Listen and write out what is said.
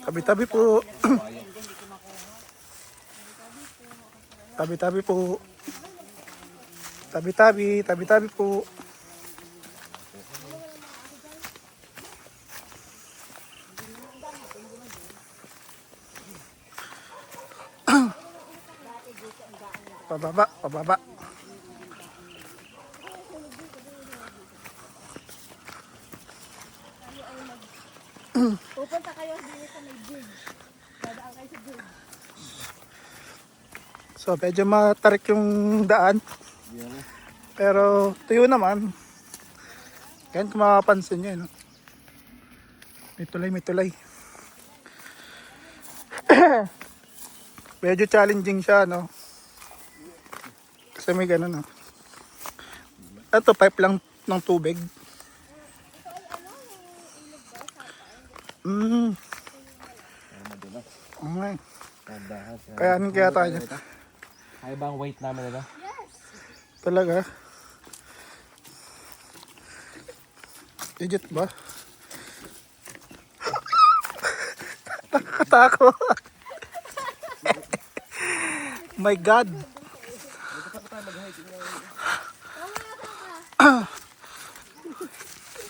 Tabi-tabi po. Tabi-tabi po. Tabi-tabi, tabi-tabi po. Pababa, pababa. Pupunta kayo dito sa may bridge. Dadaan kayo sa bridge. So medyo matarik yung daan. Pero tuyo naman. Kaya kung makapansin nyo, no? May tulay, may tulay. Medyo challenging siya, no? Kasi may ganun, no? Ito, pipe lang ng tubig. Okay. Kaya kaya tayo. Kaya ba ang weight namin nila? Talaga? Legit ba? Nakakatakot. My God.